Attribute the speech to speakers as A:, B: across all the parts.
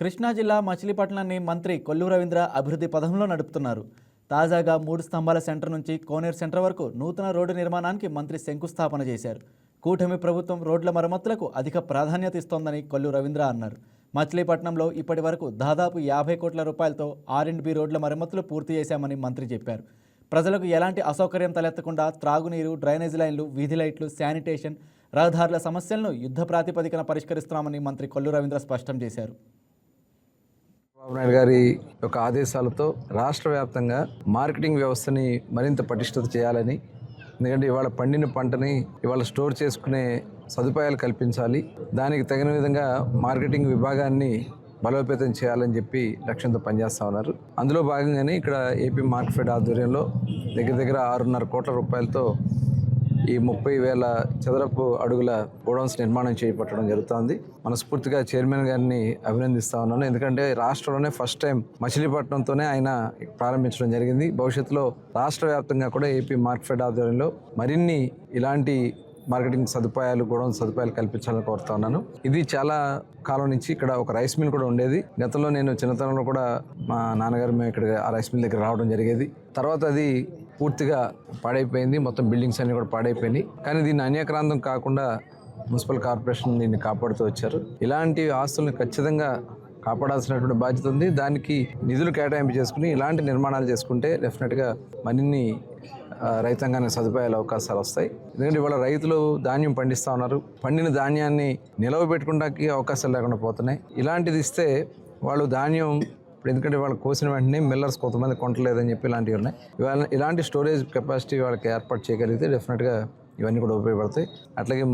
A: కృష్ణా జిల్లా మచిలీపట్నాన్ని మంత్రి కొల్లు రవీంద్ర అభివృద్ధి పథంలో నడుపుతున్నారు. తాజాగా 3 స్తంభాల సెంటర్ నుంచి కోనేరు సెంటర్ వరకు నూతన రోడ్డు నిర్మాణానికి మంత్రి శంకుస్థాపన చేశారు. కూటమి ప్రభుత్వం రోడ్ల మరమ్మతులకు అధిక ప్రాధాన్యత ఇస్తోందని కొల్లు రవీంద్ర అన్నారు. మచిలీపట్నంలో ఇప్పటి వరకు దాదాపు 50 కోట్ల రూపాయలతో R&B రోడ్ల మరమ్మతులు పూర్తి చేశామని మంత్రి చెప్పారు. ప్రజలకు ఎలాంటి అసౌకర్యం తలెత్తకుండా త్రాగునీరు, డ్రైనేజ్ లైన్లు, వీధి లైట్లు, శానిటేషన్, రహదారుల సమస్యలను యుద్ధ ప్రాతిపదికన పరిష్కరిస్తున్నామని మంత్రి కొల్లు రవీంద్ర స్పష్టం చేశారు.
B: చంద్రబాబు నాయుడు గారి యొక్క ఆదేశాలతో రాష్ట్ర వ్యాప్తంగా మార్కెటింగ్ వ్యవస్థని మరింత పటిష్టత చేయాలని, ఎందుకంటే ఇవాళ పండిన పంటని ఇవాళ స్టోర్ చేసుకునే సదుపాయాలు కల్పించాలి, దానికి తగిన విధంగా మార్కెటింగ్ విభాగాన్ని బలోపేతం చేయాలని చెప్పి లక్ష్యంతో పనిచేస్తూ ఉన్నారు. అందులో భాగంగానే ఇక్కడ ఏపీ మార్కెట్ ఆధ్వర్యంలో దగ్గర 6.5 కోట్ల రూపాయలతో ఈ 30,000 చదరపు అడుగుల గోడౌన్స్ నిర్మాణం చేపట్టడం జరుగుతుంది. మనస్ఫూర్తిగా చైర్మన్ గారిని అభినందిస్తా ఉన్నాను. ఎందుకంటే రాష్ట్రంలోనే ఫస్ట్ టైం మచిలీపట్నంతోనే ఆయన ప్రారంభించడం జరిగింది. భవిష్యత్తులో రాష్ట్ర వ్యాప్తంగా కూడా ఏపీ మార్కెట్ ఆధ్వర్యంలో మరిన్ని ఇలాంటి మార్కెటింగ్ సదుపాయాలు, గోడౌన్ సదుపాయాలు కల్పించాలని కోరుతా ఉన్నాను. ఇది చాలా కాలం నుంచి ఇక్కడ ఒక రైస్ మిల్ కూడా ఉండేది. గతంలో నేను చిన్నతనంలో కూడా మా నాన్నగారు మేము ఇక్కడ ఆ రైస్ మిల్ దగ్గర రావడం జరిగేది. తర్వాత అది పూర్తిగా పాడైపోయింది, మొత్తం బిల్డింగ్స్ అన్నీ కూడా పాడైపోయినాయి. కానీ దీన్ని అన్యాక్రాంతం కాకుండా మున్సిపల్ కార్పొరేషన్ దీన్ని కాపాడుతూ వచ్చారు. ఇలాంటి ఆస్తులను ఖచ్చితంగా కాపాడాల్సినటువంటి బాధ్యత ఉంది. దానికి నిధులు కేటాయింపు చేసుకుని ఇలాంటి నిర్మాణాలు చేసుకుంటే డెఫినెట్గా మరిన్ని రైతాంగానికి సదుపాయాల అవకాశాలు వస్తాయి. ఎందుకంటే ఇవాళ రైతులు ధాన్యం పండిస్తూ ఉన్నారు. పండిన ధాన్యాన్ని నిలవ పెట్టుకోవడానికి అవకాశాలు లేకుండా పోతున్నాయి. ఇలాంటిది ఇస్తే వాళ్ళు ధాన్యం ఇప్పుడు, ఎందుకంటే వాళ్ళు కోసిన వెంటనే మిల్లర్స్ కొంతమంది కొంటలేదని చెప్పి ఇలాంటివి ఉన్నాయి. ఇలాంటి స్టోరేజ్ కెపాసిటీ వాళ్ళకి ఏర్పాటు చేయగలిగితే డెఫినెట్గా ఇవన్నీ కూడా ఉపయోగపడతాయి. అట్లాగే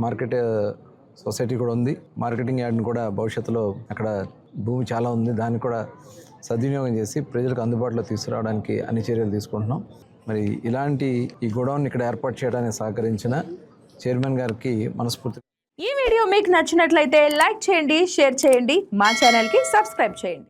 B: మార్కెట్ సొసైటీ కూడా ఉంది. మార్కెటింగ్ యార్డ్ని కూడా భవిష్యత్తులో అక్కడ భూమి చాలా ఉంది, దాన్ని కూడా సద్వినియోగం చేసి ప్రజలకు అందుబాటులో తీసుకురావడానికి అన్ని చర్యలు తీసుకుంటున్నాం. మరి ఇలాంటి ఈ గోడౌన్ ఇక్కడ ఏర్పాటు చేయడానికి సహకరించిన చైర్మన్ గారికి మనస్ఫూర్తిగా.
C: ఈ వీడియో మీకు నచ్చినట్లయితే లైక్ చేయండి, షేర్ చేయండి, మా ఛానల్కి సబ్స్క్రైబ్ చేయండి.